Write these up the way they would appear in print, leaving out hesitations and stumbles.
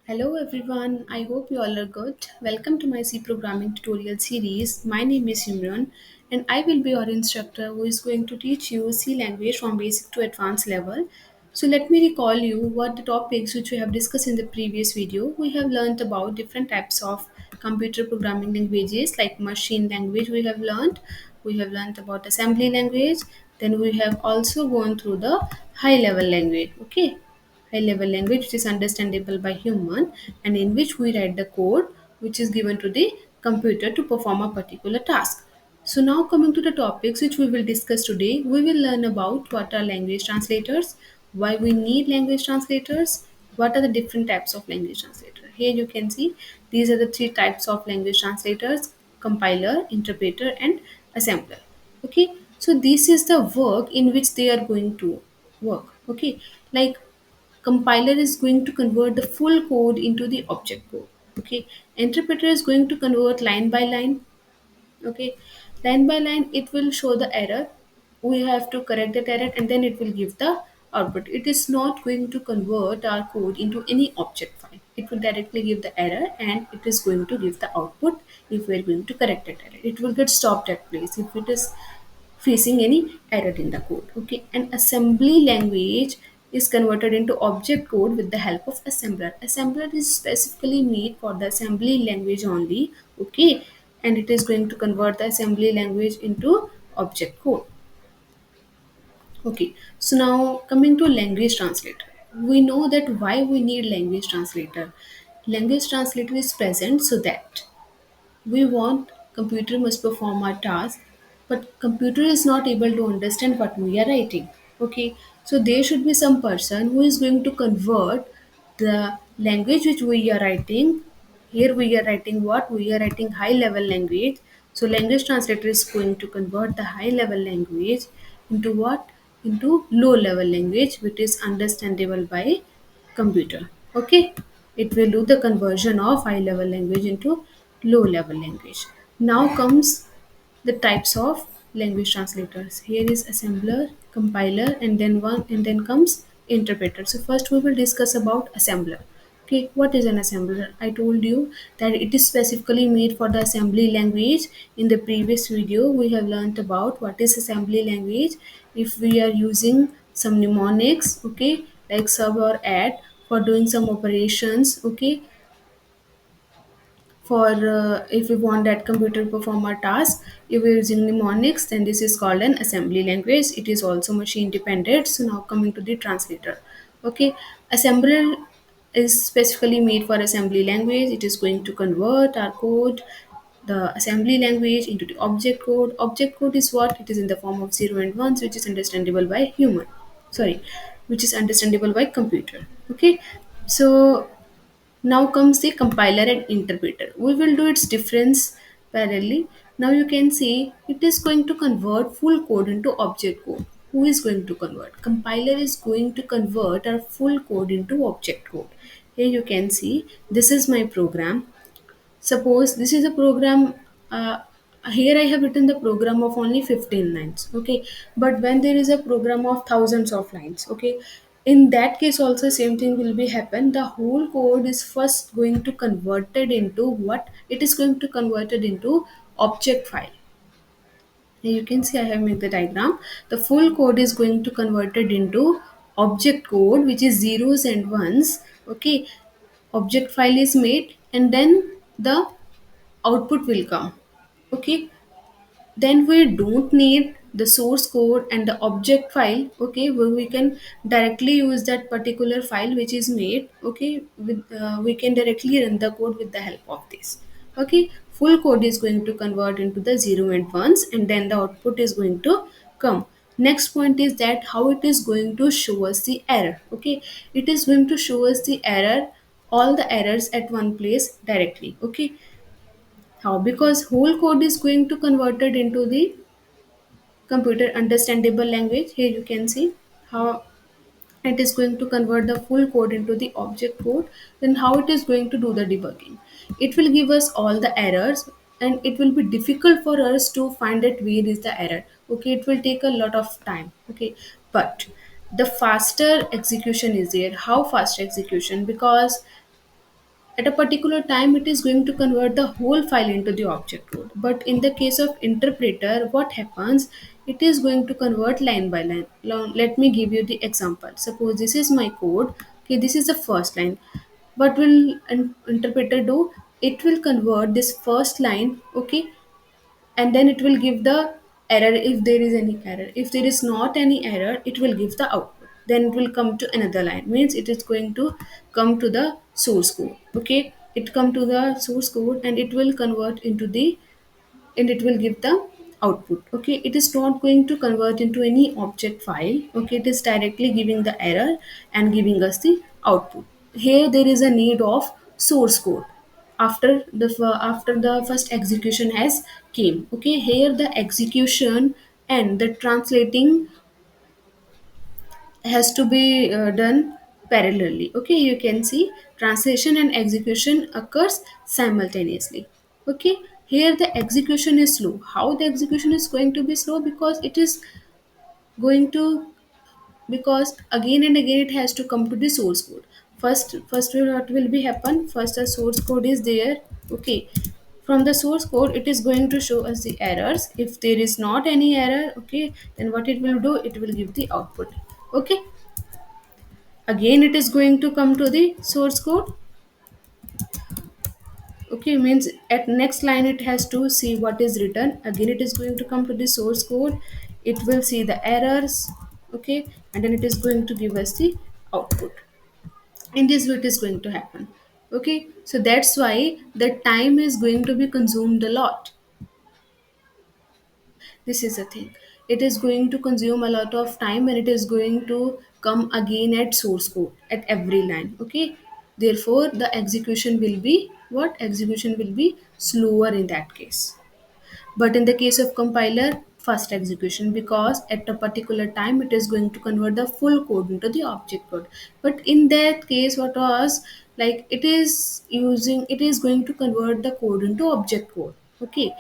Hello everyone, I hope you all are good. Welcome to my C programming tutorial series. My name is Simran and I will be your instructor who is going to teach you C language from basic to advanced level. So let me recall you what the topics which we have discussed in the previous video. We have learned about different types of computer programming languages like machine language we have learned about assembly language, then we have also gone through the high level language. Okay, high level language which is understandable by human and in which we write the code which is given to the computer to perform a particular task. So now coming to the topics which we will discuss today, we will learn about what are language translators, why we need language translators, what are the different types of language translator. Here you can see these are the three types of language translators: compiler, interpreter and assembler. Okay, so this is the work in which they are going to work. Okay, like compiler is going to convert the full code into the object code. Okay, interpreter is going to convert line by line. Okay, line by line it will show the error, we have to correct that error and then it will give the output. It is not going to convert our code into any object file, it will directly give the error and it is going to give the output. If we are going to correct that error, it will get stopped at place if it is facing any error in the code. Okay, and assembly language is converted into object code with the help of assembler. Assembler is specifically made for the assembly language only. Okay, and it is going to convert the assembly language into object code. Okay, so now coming to language translator, we know that why we need language translator. Language translator is present so that we want computer must perform our task, but computer is not able to understand what we are writing. Okay, so there should be some person who is going to convert the language which we are writing. Here we are writing what? We are writing high level language. So language translator is going to convert the high level language into what? Into low level language which is understandable by computer. Okay, it will do the conversion of high level language into low level language. Now comes the types of language translators. Here is assembler, compiler, and then comes interpreter. So first we will discuss about assembler. Okay, what is an assembler? I told you that it is specifically made for the assembly language. In the previous video, we have learnt about what is assembly language. If we are using some mnemonics, okay, like sub or add for doing some operations, okay, for if we want that computer to perform our task, if we're using mnemonics, then this is called an assembly language. It is also machine dependent. So now coming to the translator. Okay, assembler is specifically made for assembly language. It is going to convert our code, the assembly language, into the object code. Object code is what? It is in the form of zero and ones, which is understandable by human, sorry, which is understandable by computer. Okay, so now comes the compiler and interpreter. We will do its difference parallelly. Now you can see it is going to convert full code into object code. Who is going to convert? Compiler is going to convert our full code into object code. Here you can see this is my program. Suppose this is a program, here I have written the program of only 15 lines. Okay, but when there is a program of thousands of lines, okay, in that case also same thing will be happen. The whole code is first going to converted into what? It is going to converted into object file. Here you can see I have made the diagram. The full code is going to converted into object code, which is zeros and ones. Okay, object file is made and then the output will come. Okay, then we don't need the source code and the object file. Okay, where we can directly use that particular file which is made. Okay, with we can directly run the code with the help of this. Okay, full code is going to convert into the zero and ones and then the output is going to come. Next point is that how it is going to show us the error. Okay, it is going to show us the error, all the errors at one place directly. Okay, how? Because whole code is going to converted into the computer understandable language. Here you can see how it is going to convert the full code into the object code. Then how it is going to do the debugging? It will give us all the errors and it will be difficult for us to find that where is the error. Okay, it will take a lot of time. Okay, but the faster execution is there. How fast execution? Because At a particular time, it is going to convert the whole file into the object code. But in the case of interpreter, what happens? It is going to convert line by line. Let me give you the example. Suppose this is my code. Okay, this is the first line. What will an interpreter do? It will convert this first line, okay, and then it will give the error if there is any error. If there is not any error, it will give the output. Then it will come to another line, means it is going to come to the source code. Okay, it come to the source code and it will convert into the, and it will give the output. Okay, it is not going to convert into any object file. Okay, it is directly giving the error and giving us the output. Here there is a need of source code after the first execution has came. Okay, here the execution and the translating has to be done parallelly. Okay, you can see translation and execution occurs simultaneously. Okay, here the execution is slow. How the execution is going to be slow? Because it is going to, because again and again it has to come to the source code. What will be happen? First the source code is there. Okay, from the source code it is going to show us the errors. If there is not any error, okay, then what it will do? It will give the output. Okay, again it is going to come to the source code. Okay, means at next line it has to see what is written. Again it is going to come to the source code. It will see the errors. Okay, and then it is going to give us the output. In this way it is going to happen. Okay, so that's why the time is going to be consumed a lot. This is the thing, it is going to consume a lot of time and it is going to come again at source code at every line. Okay, therefore the execution will be, what execution will be slower in that case. But in the case of compiler, fast execution, because at a particular time it is going to convert the full code into the object code. But in that case, what was, like, it is going to convert the code into object code. Okay,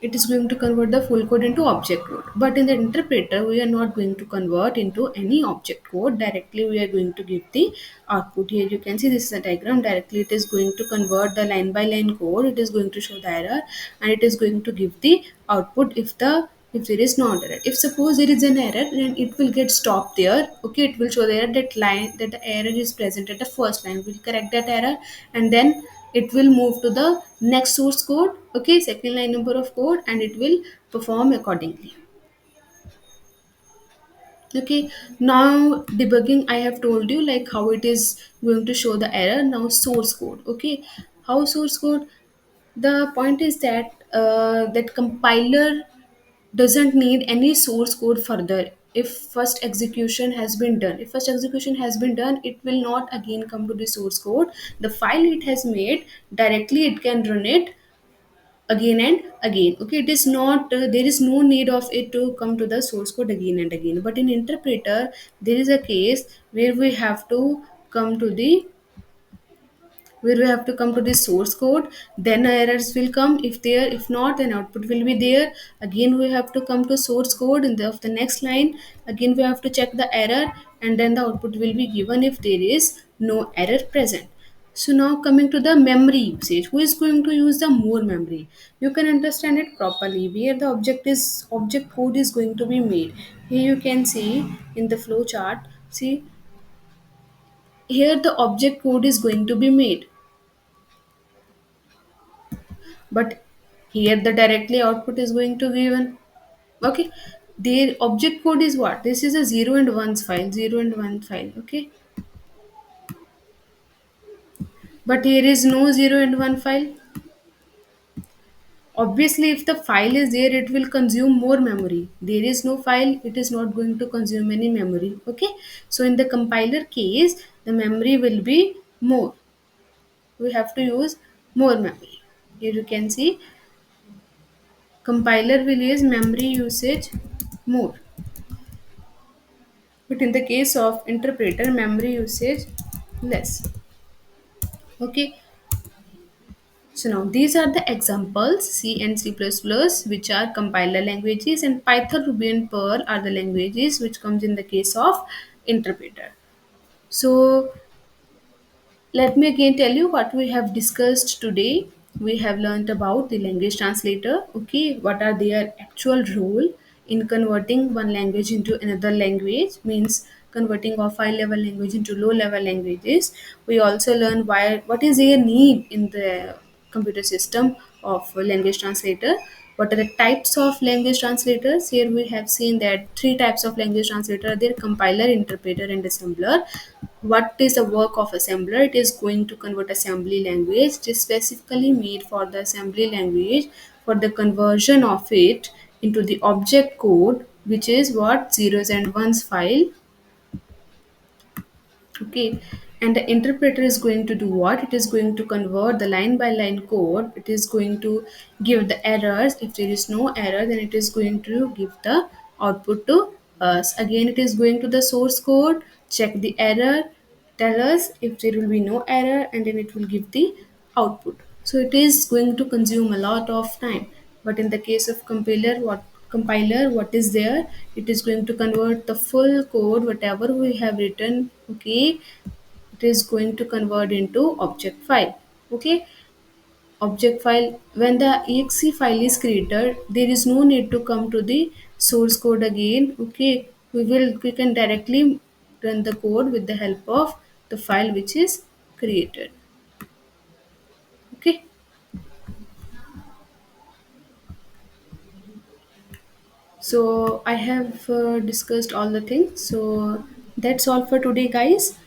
it is going to convert the full code into object code. But in the interpreter, we are not going to convert into any object code. Directly we are going to give the output. Here you can see this is a diagram. Directly it is going to convert the line by line code. It is going to show the error and it is going to give the output if there is not error. If suppose there is an error, then it will get stopped there. Okay, it will show there that line, that the error is present at the first line. We'll correct that error and then it will move to the next source code. Okay, second line number of code, and it will perform accordingly. Okay, now debugging, I have told you like how it is going to show the error. Now source code. Okay, how source code? The point is that that compiler doesn't need any source code further. If first execution has been done, it will not again come to the source code. The file it has made, directly it can run it again and again. Okay, it is not there is no need of it to come to the source code again and again. But in interpreter, there is a case where we have to come to the, where we have to come to the source code. Then errors will come. If not, then output will be there. Again we have to come to source code in the of the next line. Again we have to check the error and then the output will be given if there is no error present. So now coming to the memory usage, who is going to use the more memory? You can understand it properly where the object code is going to be made. Here you can see in the flow chart. See, here the object code is going to be made, but here the directly output is going to given. Okay, their object code is what? This is a 0 and 1's file, 0 and 1 file. Okay, but here is no 0 and 1 file. Obviously if the file is there, it will consume more memory. There is no file, it is not going to consume any memory. Okay, so in the compiler case, the memory will be more. We have to use more memory. Here you can see compiler will use memory usage more. But in the case of interpreter, memory usage less. Okay, so now these are the examples: C and C++, which are compiler languages, and Python, Ruby and Perl are the languages which comes in the case of interpreter. So Let me again tell you what we have discussed today. We have learned about the language translator. Okay, what are their actual role in converting one language into another language, means converting of high level language into low level languages. We also learn why what is their need in the computer system of a language translator. What are the types of language translators? Here we have seen that three types of language translator are there: compiler, interpreter, and assembler. What is the work of assembler? It is going to convert assembly language. It is specifically made for the assembly language, for the conversion of it into the object code, which is what zeros and ones file. Okay, and the interpreter is going to do what? It is going to convert the line by line code. It is going to give the errors. If there is no error, then it is going to give the output to us. Again, it is going to the source code, check the error, tell us if there will be no error, and then it will give the output. So it is going to consume a lot of time. But in the case of compiler, what is there? It is going to convert the full code, whatever we have written. Okay, it is going to convert into object file. Okay, object file. When the exe file is created, there is no need to come to the source code again. Okay, we can directly run the code with the help of the file which is created. Okay, so I have discussed all the things. So that's all for today, guys.